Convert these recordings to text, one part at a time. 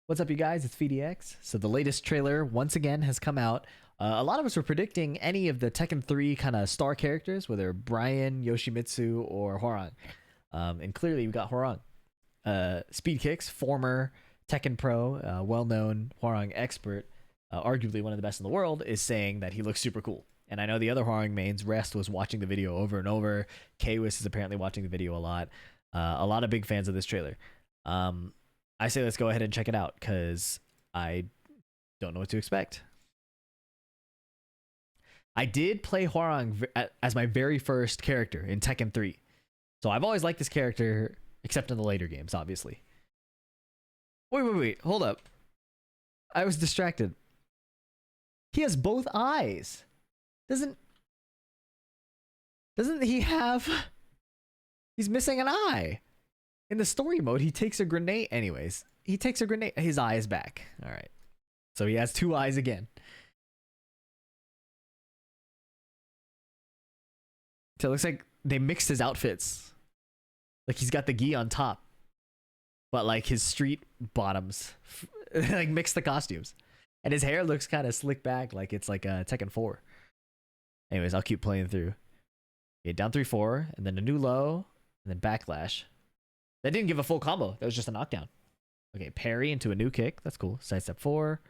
What's up, you guys? It's PhiDX. So the latest trailer once again has come out. A lot of us were predicting any of the Tekken 3 kind of star characters, whether Brian, Yoshimitsu, or Hwoarang. And clearly we got Hwoarang. Speed Kicks, former Tekken Pro, well-known Hwoarang expert, arguably one of the best in the world, is saying that he looks super cool. And I know the other Hwoarang mains, Rest was watching the video over and over. Kwis is apparently watching the video a lot. A lot of big fans of this trailer. I say let's go ahead and check it out because I don't know what to expect. I did play Hwoarang as my very first character in Tekken 3. So I've always liked this character, except in the later games, obviously. Wait. Hold up. I was distracted. He has both eyes. Doesn't he have... He's missing an eye. In the story mode, he takes a grenade. Anyways, he takes a grenade. His eye is back. All right. So he has two eyes again. So it looks like they mixed his outfits. Like he's got the gi on top, but like his street bottoms, like mixed the costumes. And his hair looks kind of slick back, like it's like a Tekken 4. Anyways, I'll keep playing through. Okay, down 3-4, and then a new low, and then backlash. That didn't give a full combo. That was just a knockdown. Okay, parry into a new kick. That's cool. Sidestep 4.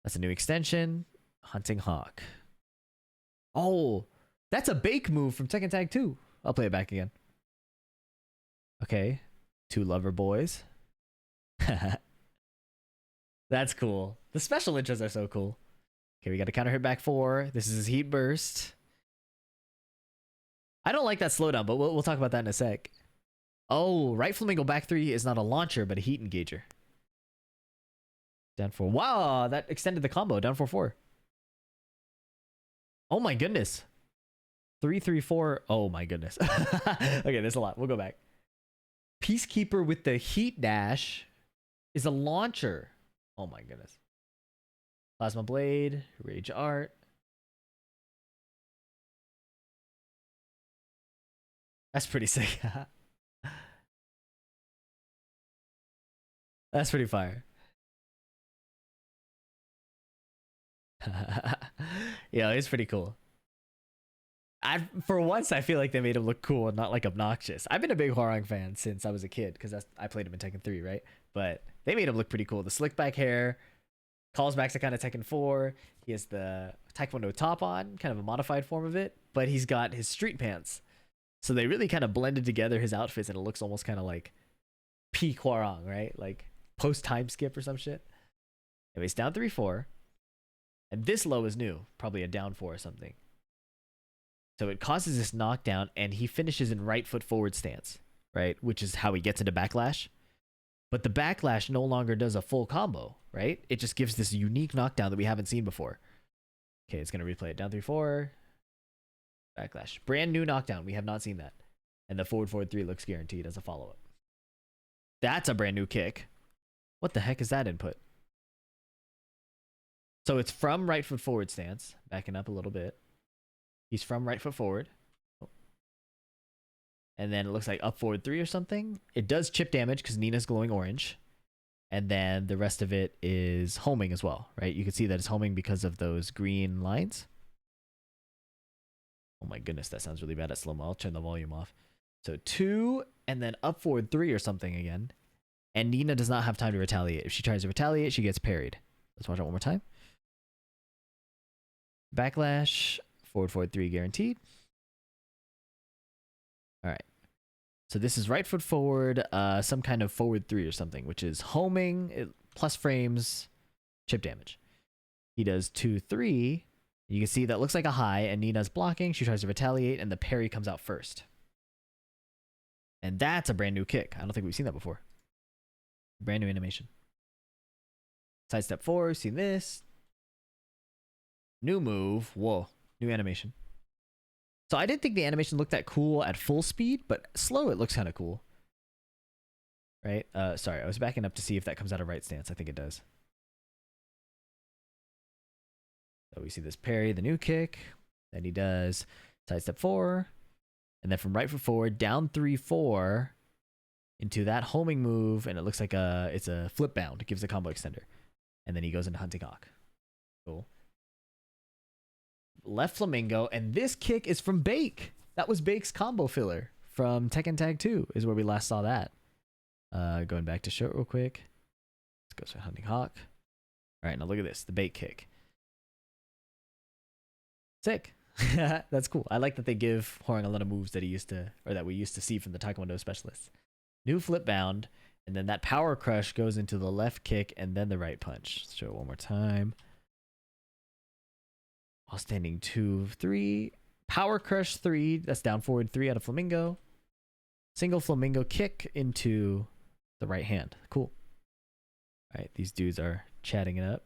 That's a new extension. Hunting Hawk. Oh, that's a bake move from Tekken Tag 2. I'll play it back again. Okay, two lover boys. That's cool. The special intros are so cool. Okay, we got a counter hit back 4. This is his heat burst. I don't like that slowdown, but we'll talk about that in a sec. Oh, right flamingo back 3 is not a launcher, but a heat engager. Down 4. Wow, that extended the combo. Down 4-4. Oh my goodness. 3-3-4. Oh my goodness. Okay, there's a lot. We'll go back. Peacekeeper with the heat dash is a launcher. Oh my goodness. Plasma blade. Rage art. That's pretty sick. That's pretty fire. Yeah, it's pretty cool. For once, I feel like they made him look cool and not like obnoxious. I've been a big Hwoarang fan since I was a kid because I played him in Tekken 3, right? But they made him look pretty cool. The slick back hair calls back to kind of Tekken 4. He has the Taekwondo top on, kind of a modified form of it, but he's got his street pants. So they really kind of blended together his outfits and it looks almost kind of like peak Hwoarang, right? Like post time skip or some shit. Anyways, down 3-4. And this low is new. Probably a down 4 or something. So it causes this knockdown and he finishes in right foot forward stance, right? Which is how he gets into backlash. But the backlash no longer does a full combo, right? It just gives this unique knockdown that we haven't seen before. Okay, it's going to replay it. Down 3-4. Backlash. Brand new knockdown. We have not seen that. And the forward 3 looks guaranteed as a follow-up. That's a brand new kick. What the heck is that input? So it's from right foot forward stance. Backing up a little bit. He's from right foot forward. And then it looks like up forward 3 or something. It does chip damage because Nina's glowing orange. And then the rest of it is homing as well, right? You can see that it's homing because of those green lines. Oh my goodness, that sounds really bad at slow-mo. I'll turn the volume off. So 2 and then up forward 3 or something again. And Nina does not have time to retaliate. If she tries to retaliate, she gets parried. Let's watch it one more time. Backlash. Forward 3 guaranteed. All right. So this is right foot forward, some kind of forward 3 or something, which is homing, plus frames, chip damage. He does 2-3. You can see that looks like a high, and Nina's blocking. She tries to retaliate, and the parry comes out first. And that's a brand new kick. I don't think we've seen that before. Brand new animation. Sidestep 4, seen this. New move. Whoa. New animation. So I didn't think the animation looked that cool at full speed, but slow it looks kind of cool. Right? Sorry, I was backing up to see if that comes out of right stance. I think it does. So we see this parry, the new kick. Then he does sidestep 4. And then from right foot forward, down 3-4. into that homing move, and it looks like it's a flip bound. It gives a combo extender. And then he goes into Hunting Hawk. Cool. Left Flamingo, and this kick is from Bake. That was Bake's combo filler from Tekken Tag 2 is where we last saw that. Going back to show it real quick. Let's go to Hunting Hawk. All right, now look at this, the Bake kick. Sick. That's cool. I like that they give Hwoarang a lot of moves that we used to see from the Taekwondo specialists. New flip bound, and then that power crush goes into the left kick and then the right punch. Let's show it one more time. While standing 2-3. Power crush 3. That's down forward 3 out of Flamingo. Single Flamingo kick into the right hand. Cool. All right, these dudes are chatting it up.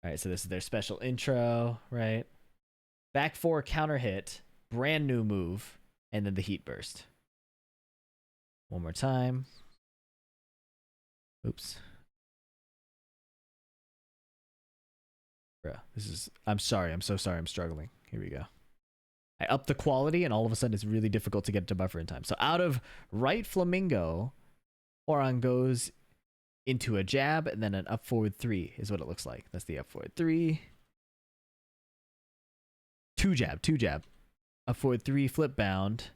All right, so this is their special intro, right? Back 4 counter hit, brand new move, and then the heat burst. One more time. Oops. Bro, I'm sorry, I'm so sorry, I'm struggling. Here we go. I upped the quality, and all of a sudden it's really difficult to get to buffer in time. So out of right Flamingo, Hwoarang goes into a jab, and then an up forward 3 is what it looks like. That's the up forward 3. Two jab. Up forward 3, flip bound.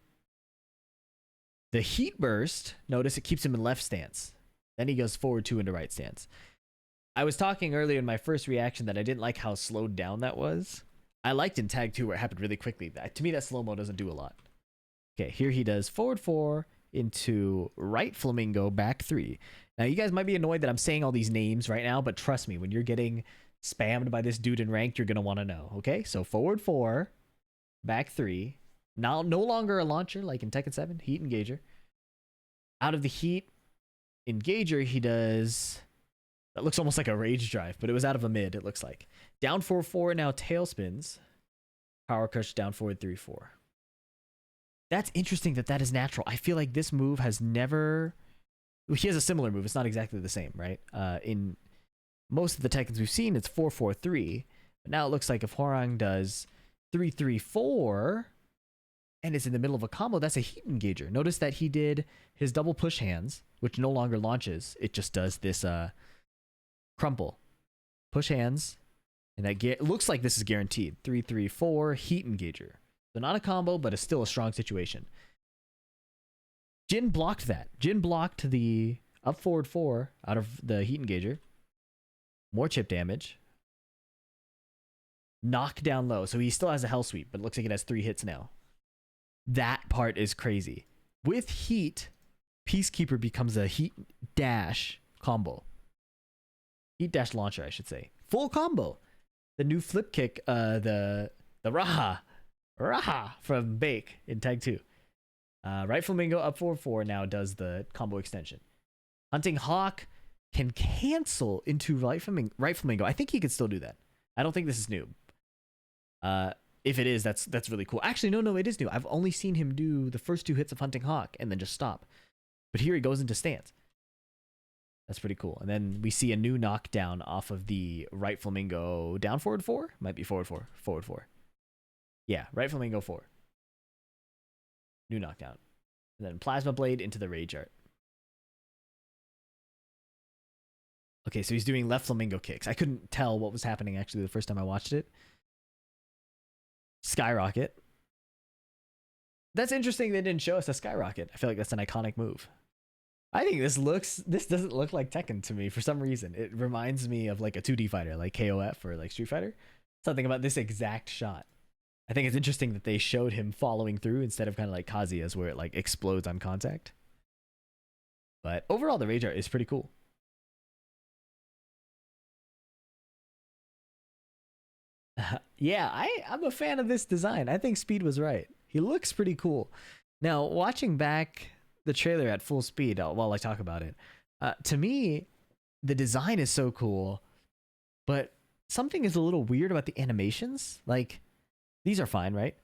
The heat burst, notice it keeps him in left stance. Then he goes forward 2 into right stance. I was talking earlier in my first reaction that I didn't like how slowed down that was. I liked in Tag 2 where it happened really quickly. To me, that slow-mo doesn't do a lot. Okay, here he does forward 4 into right Flamingo, back 3. Now, you guys might be annoyed that I'm saying all these names right now, but trust me, when you're getting spammed by this dude in ranked, you're going to want to know, okay? So forward 4, back 3. Now, no longer a launcher like in Tekken 7, heat engager. Out of the heat engager, he does... That looks almost like a rage drive, but it was out of a mid, it looks like. Down 4-4, now tail spins. Power crush down forward 3-4. That's interesting that is natural. I feel like this move has never... He has a similar move. It's not exactly the same, right? In most of the Tekkens we've seen, it's 4-4-3. But now it looks like if Hwoarang does 3-3-4, and it's in the middle of a combo, that's a heat engager. Notice that he did his double push hands, which no longer launches. It just does this... crumple, push hands, and that looks like this is guaranteed. 3-3-4 heat engager. So not a combo, but it's still a strong situation. Jin blocked that. Jin blocked the up forward 4 out of the heat engager. More chip damage. Knock down low. So he still has a hell sweep, but it looks like it has 3 hits now. That part is crazy. With heat, Peacekeeper becomes a heat dash combo. Heat dash launcher, I should say. Full combo. The new flip kick, the Raha from Bake in Tag 2. Right Flamingo up 4-4 now does the combo extension. Hunting Hawk can cancel into right Flamingo. I think he could still do that. I don't think this is new. If it is, that's really cool. Actually, no, it is new. I've only seen him do the first 2 hits of Hunting Hawk and then just stop. But here he goes into stance. That's pretty cool. And then we see a new knockdown off of the right Flamingo down forward 4. Might be forward 4. Forward 4. Yeah, right Flamingo 4. New knockdown. And then Plasma Blade into the Rage Art. Okay, so he's doing left Flamingo kicks. I couldn't tell what was happening actually the first time I watched it. Skyrocket. That's interesting they didn't show us a Skyrocket. I feel like that's an iconic move. I think this doesn't look like Tekken to me for some reason. It reminds me of like a 2D fighter, like KOF or like Street Fighter. Something about this exact shot. I think it's interesting that they showed him following through instead of kind of like Kazuya's where it like explodes on contact. But overall, the Rage Art is pretty cool. Yeah, I'm a fan of this design. I think Speed was right. He looks pretty cool. Now, watching back the trailer at full speed while I talk about it, to me, the design is so cool, but something is a little weird about the animations. Like, these are fine, right?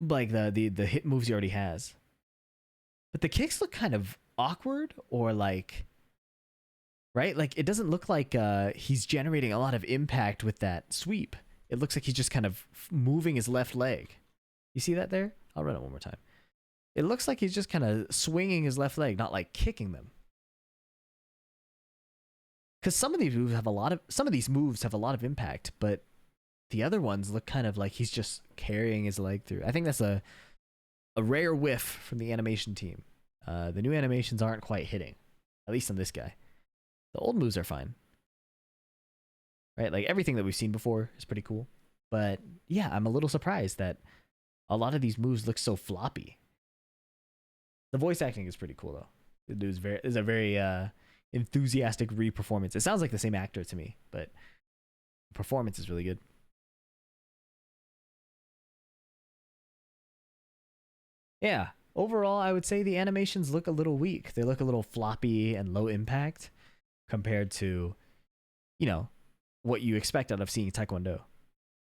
Like the hit moves he already has. But the kicks look kind of awkward or like... Right? Like, it doesn't look like he's generating a lot of impact with that sweep. It looks like he's just kind of moving his left leg. You see that there? I'll run it one more time. It looks like he's just kind of swinging his left leg, not like kicking them. Because some of these moves have a lot of impact, but the other ones look kind of like he's just carrying his leg through. I think that's a rare whiff from the animation team. The new animations aren't quite hitting, at least on this guy. The old moves are fine, right? Like everything that we've seen before is pretty cool. But yeah, I'm a little surprised that a lot of these moves look so floppy. The voice acting is pretty cool though. The dude's is a very enthusiastic re-performance. It sounds like the same actor to me, but the performance is really good. Yeah, overall, I would say the animations look a little weak. They look a little floppy and low impact compared to, you know, what you expect out of seeing Taekwondo.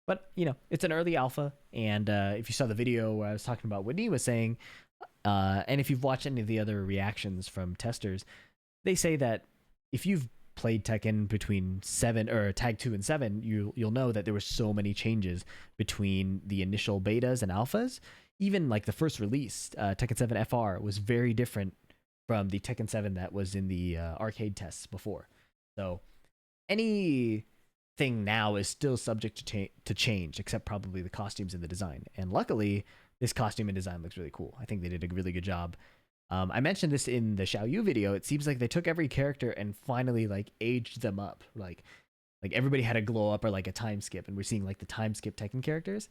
But, you know, it's an early alpha. And if you saw the video where I was talking about what Whitney was saying, and if you've watched any of the other reactions from testers, they say that if you've played Tekken between 7 or Tag 2 and 7, you'll know that there were so many changes between the initial betas and alphas. Even like the first release, Tekken 7 FR was very different from the Tekken 7 that was in the arcade tests before. So anything now is still subject to change, except probably the costumes and the design. And luckily, this costume and design looks really cool. I think they did a really good job. I mentioned this in the Xiao Yu video. It seems like they took every character and finally like aged them up. Like everybody had a glow up or like a time skip, and we're seeing like the time skip Tekken characters.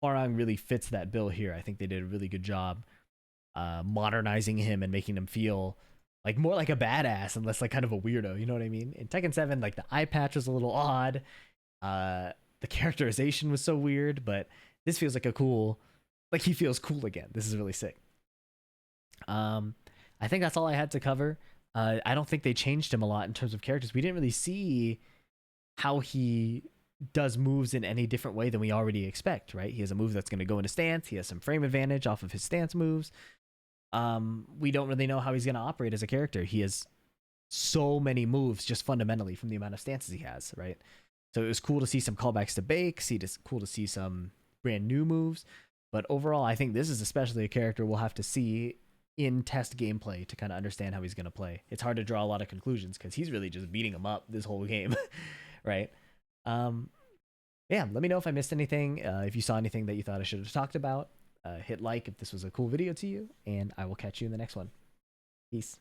Hwoarang really fits that bill here. I think they did a really good job modernizing him and making him feel like more like a badass and less like kind of a weirdo. You know what I mean? In Tekken 7, like the eye patch was a little odd. The characterization was so weird, but this feels like a cool, like he feels cool again. This is really sick. I think that's all I had to cover. I don't think they changed him a lot in terms of characters. We didn't really see how he does moves in any different way than we already expect, right? He has a move that's going to go into stance. He has some frame advantage off of his stance moves. We don't really know how he's going to operate as a character. He has so many moves just fundamentally from the amount of stances he has, right? So it was cool to see some callbacks to Bake. Cool to see some brand new moves. But overall, I think this is especially a character we'll have to see in test gameplay to kind of understand how he's going to play. It's hard to draw a lot of conclusions because he's really just beating him up this whole game, right? Yeah, let me know if I missed anything. If you saw anything that you thought I should have talked about, hit like if this was a cool video to you, and I will catch you in the next one. Peace.